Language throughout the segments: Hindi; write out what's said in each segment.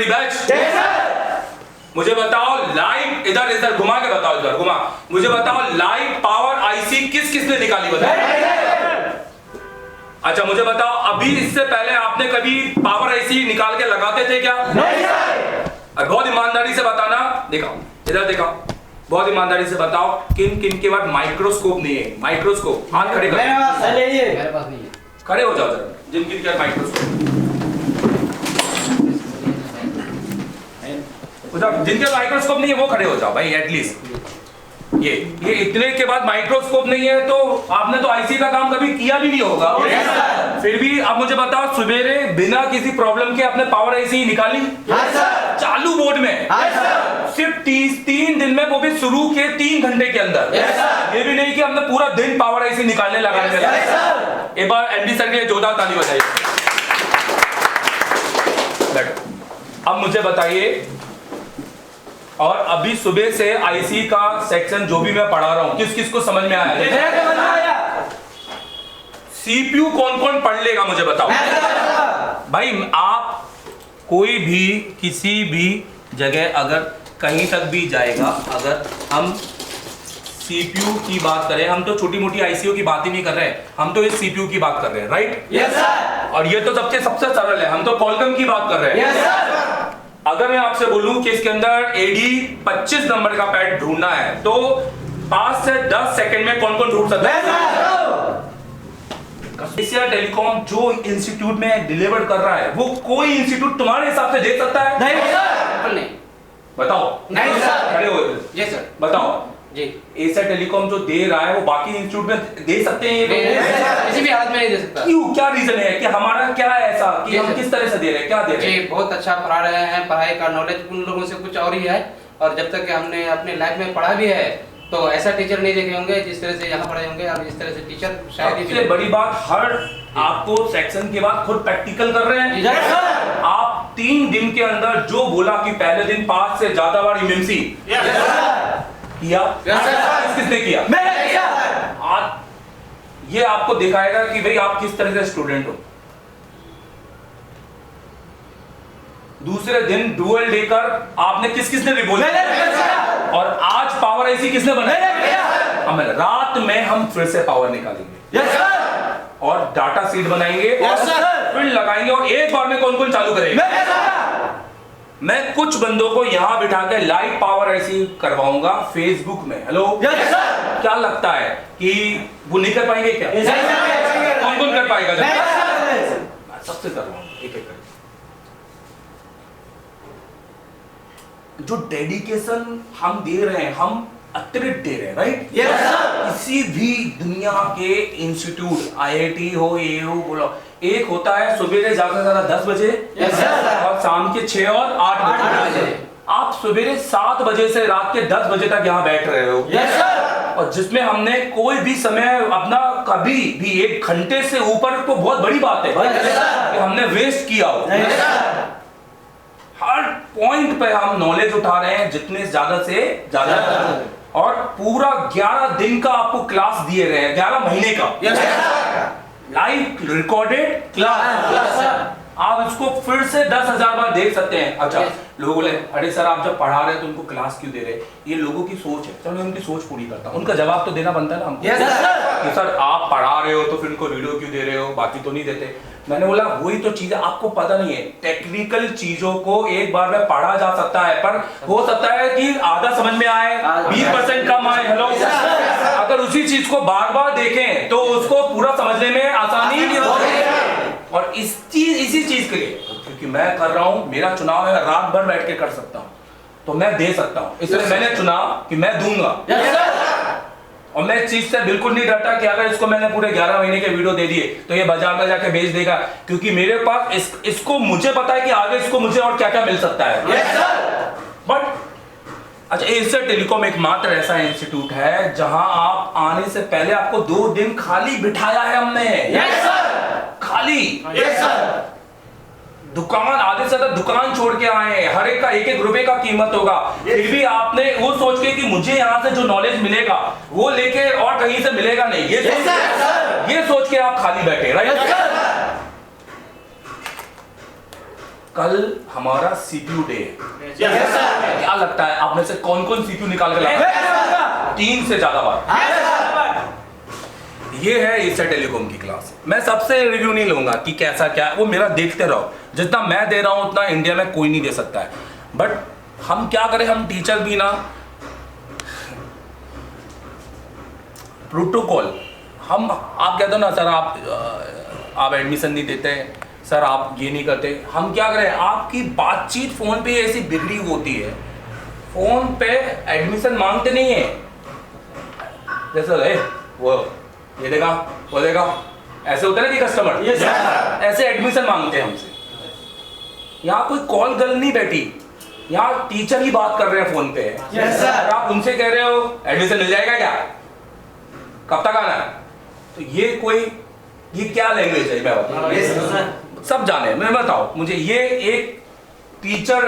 बैच। मुझे बताओ लाइव, इधर घुमा के बताओ, इधर घुमा, मुझे बताओ लाइव पावर आईसी किस किसने निकाली, बताओ। अच्छा मुझे बताओ अभी इससे पहले आपने कभी पावर आईसी निकाल के लगाते थे क्या? नहीं सर। बहुत ईमानदारी से बताना, दिखाओ इधर दिखाओ, बहुत ईमानदारी से बताओ किन किन के बाद माइक्रोस्कोप नहीं है? माइक्रोस्कोप हाथ खड़े करो। मेरे पास नहीं है। खड़े हो जाओ जरा, जिन किन के माइक्रोस्कोप, जिनके माइक्रोस्कोप नहीं है वो खड़े हो जाओ भाई एटलीस्ट। ये इतने के बाद माइक्रोस्कोप नहीं है तो आपने तो आईसी का काम कभी किया भी नहीं होगा। फिर भी अब मुझे बताओ सवेरे बिना किसी प्रॉब्लम के आपने पावर आईसी निकाली? चालू बोर्ड में सिर्फ 3 दिन में, वो भी शुरू के 3 घंटे के अंदर। ये भी नहीं कि हमने पूरा दिन पावर आईसी निकालने लगा। एक बार एमडी सर के लिए जोरदार ताली बजाइए। बैठो। अब मुझे बताइए, और अभी सुबह से आईसी का सेक्शन जो भी मैं पढ़ा रहा हूं किस किस को समझ में आया? सीपीयू कौन कौन पढ़ लेगा मुझे बताओ भाई। आप कोई भी किसी भी जगह अगर कहीं तक भी जाएगा, अगर हम सीपीयू की बात करें, हम तो छोटी मोटी आईसीयू की बात ही नहीं कर रहे हैं, हम तो इस सीपीयू की बात कर रहे हैं, राइट? Yes sir. और ये तो सबसे सरल है, हम तो कॉलकम की बात कर रहे हैं। Yes sir. अगर मैं आपसे बोलूं कि इसके अंदर एडी 25 नंबर का पैड ढूंढना है तो 5 से 10 सेकंड में कौन कौन ढूंढ सकता है? एशिया टेलीकॉम जो इंस्टीट्यूट में डिलीवर कर रहा है वो कोई इंस्टीट्यूट तुम्हारे हिसाब से दे सकता है? नहीं सर। नहीं। बताओ। नहीं सर। खड़े हो। जी सर। बताओ जी। एशिया टेलीकॉम जो दे रहा है वो बाकी इंस्टीट्यूट में दे सकते हैं? किसी भी हालत में नहीं दे सकता। क्यों? क्या रीजन है कि हमारा क्या है ऐसा कि हम किस तरह से दे रहे हैं? क्या दे रहे हैं? जी बहुत अच्छा पढ़ा रहे हैं, पढ़ाई का नॉलेज उन लोगों से कुछ और ही है। और जब तक कि हमने अपने लाइफ में पढ़ा भी है तो ऐसा टीचर नहीं देखे होंगे जिस तरह से यहाँ पढ़े होंगे, और इस तरह से टीचर शायद ही। सबसे बड़ी बात, हर आपको सेक्शन के बाद खुद प्रैक्टिकल कर रहे हैं। आप 3 दिन के अंदर जो बोला कि पहले दिन 5 से ज्यादा बार एमएमसी किया, किसने किया? मैंने किया। आज ये आपको दिखाएगा कि भाई आप किस तरह से स्टूडेंट हो। दूसरे दिन डुअल डेकर आपने किसने रिवॉल्व किया? और आज पावर आईसी किसने बनाया? रात में हम फिर से पावर निकालेंगे। Yes sir. और डाटा सीट बनाएंगे। Yes sir. फिर लगाएंगे और एक बार में कौन कौन चालू करेगा? मैं कुछ बंदों को यहां बिठा के लाइव पावर आईसी करवाऊंगा फेसबुक में। हेलो। Yes sir. क्या लगता है कि वो नहीं कर पाएंगे क्या? कौन कौन कर पाएगा? सबसे करवाऊंगा एक एक करके। जो डेडिकेशन हम दे रहे हैं, हम अतिरिक्त दे रहे हैं, राइट? Yes sir. किसी भी दुनिया के इंस्टीट्यूट, आईआईटी हो, ये हो, बोलो, एक होता है सुबह ज्यादा से ज्यादा 10 बजे। Yes sir. और शाम के 6 और 8 बजे। आप सुबह 7 बजे से रात के 10 बजे तक यहाँ बैठ रहे हो। Yes sir. और जिसमें हमने कोई भी समय अपना कभी भी 1 घंटे से ऊपर तो बहुत बड़ी बात है कि हमने वेस्ट किया हो। हर पॉइंट पे हम नॉलेज उठा रहे हैं जितने ज्यादा से ज्यादा, और पूरा 11 दिन का आपको क्लास दिए रहे हैं, 11 महीने का लाइव रिकॉर्डेड क्लास। आप इसको फिर से 10,000 बार देख सकते हैं। अच्छा लोग बोले अरे सर आप जब पढ़ा रहे हैं तो उनको क्लास क्यों दे रहे हैं? ये लोगों की सोच है। चलो मैं उनकी सोच पूरी करता हूँ, उनका जवाब तो देना बनता है ना हमको। कि सर आप पढ़ा रहे हो तो फिर उनको वीडियो क्यों दे रहे हो, बाकी तो नहीं देते। मैंने बोला वही तो चीज है, आपको पता नहीं है। टेक्निकल चीजों को एक बार में पढ़ा जा सकता है, पर हो सकता है कि आधा समझ में आए, 20% कम आए। हेलो। अगर उसी चीज को बार बार देखें तो उसको पूरा समझने में आसानी नहीं होगी। और इसी चीज के लिए, क्योंकि मैं कर रहा हूं, मेरा चुनाव है, रात भर बैठ के कर सकता हूं तो मैं दे सकता हूं, इसलिए मैंने चुना कि मैं दूंगा। और मैं इस चीज से बिल्कुल नहीं डरता कि अगर इसको मैंने पूरे 11 महीने के वीडियो दे दिए तो ये बाजार में जाके बेच देगा, क्योंकि मेरे पास इसको मुझे पता है कि आगे इसको मुझे और क्या क्या मिल सकता है। बट अच्छा, एशिया टेलीकॉम एकमात्र ऐसा इंस्टीट्यूट है जहां आप आने से पहले आपको 2 दिन खाली बिठाया है हमने। Yes sir. खाली। Yes sir. दुकान आधे से ज्यादा दुकान छोड़ के आए हैं, हर एक का 1-1 रुपए का कीमत होगा। फिर भी आपने वो सोच के कि मुझे यहाँ से जो नॉलेज मिलेगा वो लेके और कहीं से मिलेगा नहीं, ये सोच के आप खाली बैठे, राइट? कल हमारा सीपीयू डे है। क्या लगता है आप में से कौन कौन सीपीयू निकाल कर लाया? 3 से ज्यादा बार। ये है एशिया टेलीकॉम की क्लास। मैं सबसे रिव्यू नहीं लूंगा कि कैसा क्या है, वो मेरा देखते रहो। जितना मैं दे रहा हूं उतना इंडिया में कोई नहीं दे सकता है। बट हम क्या करें, हम टीचर भी ना प्रोटोकॉल, हम आप कहते हो ना सर आप एडमिशन नहीं देते, सर आप ये नहीं करते, हम क्या करें, आपकी बातचीत फोन पे ऐसी बिगड़ी होती है, फोन पे एडमिशन मांगते नहीं है। जैसे वो ये देगा वो देगा, ऐसे होता है ना कि कस्टमर ऐसे एडमिशन मांगते हैं हमसे। यहाँ कोई कॉल गर्ल नहीं बैठी, यहाँ टीचर ही बात कर रहे हैं फोन पे। और आप उनसे कह रहे हो एडमिशन मिल जाएगा क्या, कब तक आना है? तो ये क्या लैंग्वेज है? मैं बताऊं, सब जाने, मैं बताओ मुझे, ये एक टीचर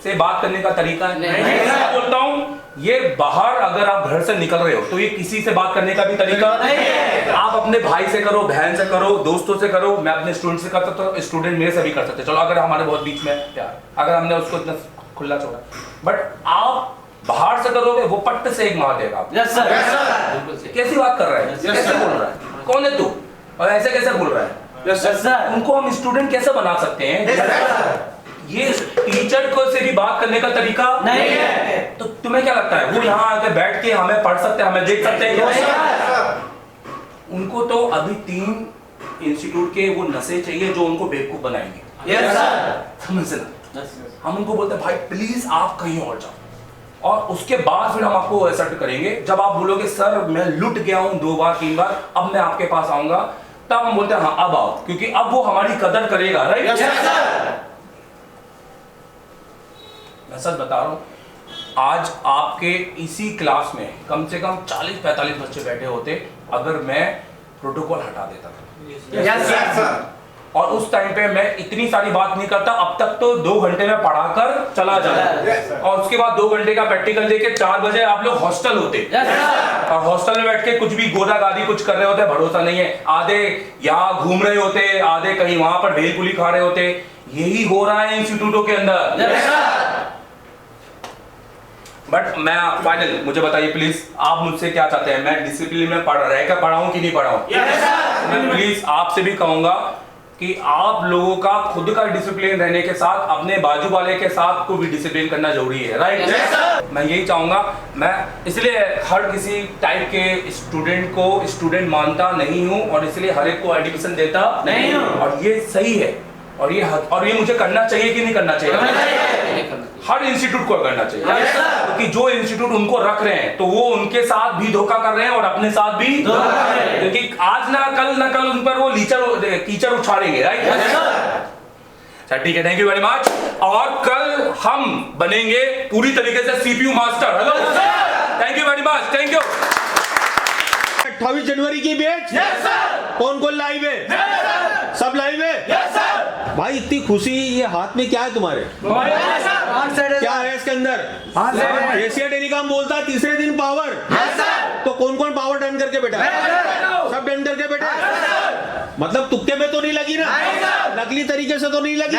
से बात करने का तरीका है। मैं बोलता हूँ ये बाहर अगर आप घर से निकल रहे हो तो ये किसी से बात करने का भी तरीका नहीं है। आप अपने भाई से करो, बहन से करो, दोस्तों से करो, मैं अपने स्टूडेंट से कर सकता हूँ, स्टूडेंट मेरे से भी कर सकते। चलो अगर हमारे बहुत बीच में प्यार, अगर हमने उसको इतना खुला छोड़ा, बट आप बाहर से करोगे वो पट्ट से एक मार देगा। कैसी बात कर रहा है, कैसे बोल रहा है, कौन है तू, और ऐसे कैसे बोल रहा है? उनको हम स्टूडेंट कैसे बना सकते हैं? ये टीचर को से भी बात करने का तरीका नहीं है। तो तुम्हें क्या लगता है वो यहाँ आके बैठ के हमें पढ़ सकते हैं, हमें देख सकते हैं? उनको तो अभी 3 इंस्टीट्यूट के वो नशे चाहिए जो उनको बेवकूफ बनाएंगे। समझना, हम उनको बोलते हैं भाई प्लीज आप कहीं और जाओ, और उसके बाद फिर हम आपको एक्सेप्ट करेंगे। जब आप बोलोगे सर मैं लुट गया हूं 2 बार 3 बार, अब मैं आपके पास आऊंगा, तब हम बोलते हैं हाँ अब आओ, क्योंकि अब वो हमारी कदर करेगा। राइट? मैं सच बता रहा हूं, आज आपके इसी क्लास में कम से कम 40-45 बच्चे बैठे होते अगर मैं प्रोटोकॉल हटा देता था। और उस टाइम पे मैं इतनी सारी बात नहीं करता, अब तक तो 2 घंटे में पढ़ाकर चला जाता, और उसके बाद 2 घंटे का प्रैक्टिकल देके 4 बजे आप लोग हॉस्टल होते, और हॉस्टल में बैठ के कुछ भी गोदागादी कुछ कर रहे होते, भरोसा नहीं है। आधे यहाँ घूम रहे होते, आधे कहीं वहां पर भेलपुली खा रहे होते। यही हो रहा है इंस्टीट्यूटों के अंदर। बट मैं फाइनल, मुझे बताइए प्लीज, आप मुझसे क्या चाहते हैं? मैं डिसिप्लिन में रहकर पढ़ाऊं कि नहीं पढ़ाऊं? मैं प्लीज आपसे भी कहूंगा कि आप लोगों का खुद का डिसिप्लिन रहने के साथ अपने बाजू वाले के साथ को भी डिसिप्लिन करना जरूरी है। राइट? मैं यही चाहूंगा। मैं इसलिए हर किसी टाइप के स्टूडेंट को स्टूडेंट मानता नहीं हूं, और इसलिए हर एक को एडमिशन देता नहीं हूं, और ये सही है, और ये मुझे करना चाहिए कि नहीं करना चाहिए? हर इंस्टीट्यूट को करना चाहिए, क्योंकि जो इंस्टीट्यूट उनको रख रहे हैं तो वो उनके साथ भी धोखा कर रहे हैं और अपने साथ भी धोखा कर रहे हैं, क्योंकि आज ना कल उन पर वो कीचड़ उछालेंगे। राइट? सर ठीक है, थैंक यू वेरी मच। और कल हम बनेंगे पूरी तरीके से CPU master. Hello, thank you very much, thank you. 28 जनवरी की बैच कौन कौन लाइव है? सब लाइव है भाई। इतनी खुशी, ये हाथ में क्या है तुम्हारे? क्या है इसके अंदर? एशिया टेलीकॉम बोलता है तीसरे दिन पावर। तो कौन कौन पावर डन करके बैठा है? सब डन करके बैठा है। मतलब तुक्के में तो नहीं लगी ना, नकली तरीके से तो नहीं लगी,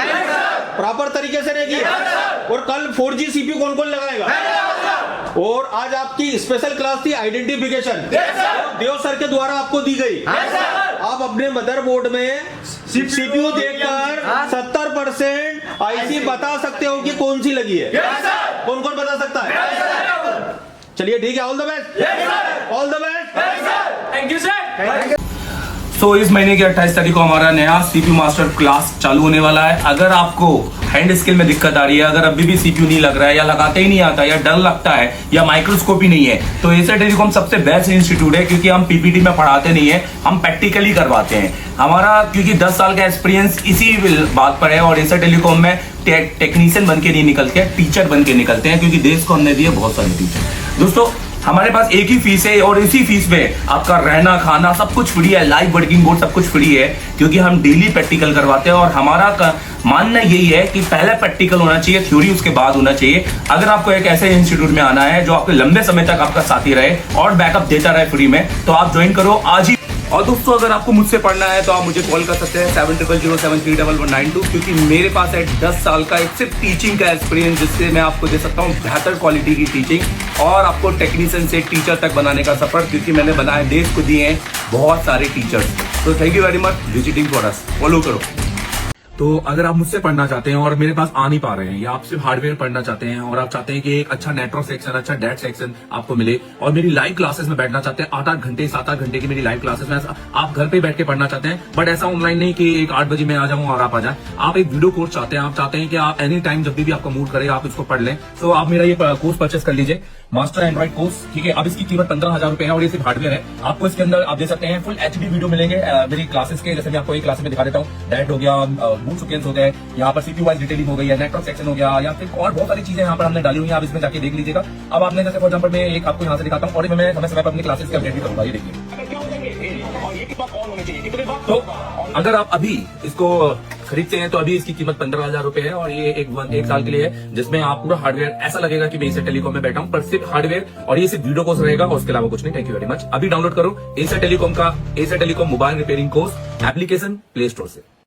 प्रॉपर तरीके से रहेगी। और कल 4G CPU कौन कौन लगाएगा? और आज आपकी स्पेशल क्लास थी आइडेंटिफिकेशन, देव सर के द्वारा आपको दी गई। आप अपने मदरबोर्ड में CPU देखकर 70% आईसी बता सकते हो कि कौन सी लगी है। कौन कौन बता सकता है? चलिए ठीक है, all the best, all the best, thank you sir. तो इस महीने की 28 तारीख को हमारा नया सीपीयू मास्टर क्लास चालू होने वाला है। अगर आपको हैंड स्किल में दिक्कत आ रही है, अगर अभी भी सीपीयू नहीं लग रहा है, या लगाते ही नहीं आता, या डर लगता है, या माइक्रोस्कोप ही नहीं है, तो एशिया टेलीकॉम सबसे बेस्ट इंस्टीट्यूट है, क्योंकि हम पीपीटी में पढ़ाते नहीं है, हम प्रैक्टिकली करवाते हैं। हमारा क्योंकि 10 साल का एक्सपीरियंस इसी बात पर है, और एशिया टेलीकॉम में टेक्नीशियन बन के नहीं निकलते, टीचर बन के निकलते हैं, क्योंकि देश को हमने दिए बहुत सारे टीचर। दोस्तों हमारे पास एक ही फीस है, और इसी फीस में आपका रहना खाना सब कुछ फ्री है, लाइव वर्किंग बोर्ड सब कुछ फ्री है, क्योंकि हम डेली प्रैक्टिकल करवाते हैं। और हमारा मानना यही है कि पहले प्रैक्टिकल होना चाहिए, थ्योरी उसके बाद होना चाहिए। अगर आपको एक ऐसे इंस्टीट्यूट में आना है जो आपके लंबे समय तक आपका साथी रहे और बैकअप देता रहे फ्री में, तो आप ज्वाइन करो आज ही। और दोस्तों अगर आपको मुझसे पढ़ना है तो आप मुझे कॉल कर सकते हैं 7007313192, क्योंकि मेरे पास है 10 साल का एक सिर्फ टीचिंग का एक्सपीरियंस, जिससे मैं आपको दे सकता हूँ बेहतर क्वालिटी की टीचिंग और आपको टेक्नीशियन से टीचर तक बनाने का सफर, क्योंकि मैंने बनाए, देश को दिए हैं बहुत सारे टीचर्स। तो thank you very much visiting for us, follow करो। तो अगर आप मुझसे पढ़ना चाहते हैं और मेरे पास आ नहीं पा रहे हैं, या आप सिर्फ हार्डवेयर पढ़ना चाहते हैं और आप चाहते हैं कि एक अच्छा नेटवर्क सेक्शन, अच्छा डेट सेक्शन आपको मिले, और मेरी लाइव क्लासेस में बैठना चाहते हैं 8-8 घंटे 7-8 घंटे की मेरी लाइव क्लासेस में आप घर पे बैठ के पढ़ना चाहते हैं, बट ऐसा ऑनलाइन नहीं कि एक 8 बजे मैं आ जाऊं और आप आ जाए। आप एक वीडियो कोर्स चाहते हैं, आप चाहते हैं कि आप एनी टाइम जब भी आपका मूड करे आप इसको पढ़ लें, तो आप मेरा ये कोर्स परचेस कर लीजिए, मास्टर एंड्रॉइड कोर्स। ठीक है, अब इसकी कीमत 15,000 रुपए है और ये सिर्फ हार्डवेयर है। आपको इसके अंदर आप दे सकते हैं फुल HD वीडियो मिलेंगे मेरी क्लासेस के, जैसे मैं आपको एक क्लास में दिखा देता हूँ। डेट हो गया, बूट सीक्वेंस हो गए, यहाँ पर CPU वाइज डिटेलिंग हो गई है, नेटवर्क सेक्शन हो गया, या फिर और बहुत सारी चीजें यहाँ पर हमने डाली हुई है, आप इसमें जाके देख लीजिएगा। अब आपने जैसे फॉर एग्जाम्पल मैं एक आपको यहाँ से दिखाता हूँ और मैं समय समय पर अपनी क्लासेस की अपडेट भी करूंगा, ये देखिए। तो अगर आप अभी इसको खरीदते हैं तो अभी इसकी कीमत 15,000 रुपए है और ये एक साल के लिए है, जिसमें आप पूरा हार्डवेयर, ऐसा लगेगा कि मैं एशिया टेलीकॉम में बैठा हूं, पर सिर्फ हार्डवेयर, और ये सिर्फ वीडियो कोर्स रहेगा और उसके अलावा कुछ नहीं। Thank you very much. अभी डाउनलोड करो एशिया टेलीकॉम का Asia telecom mobile repairing course application play store से।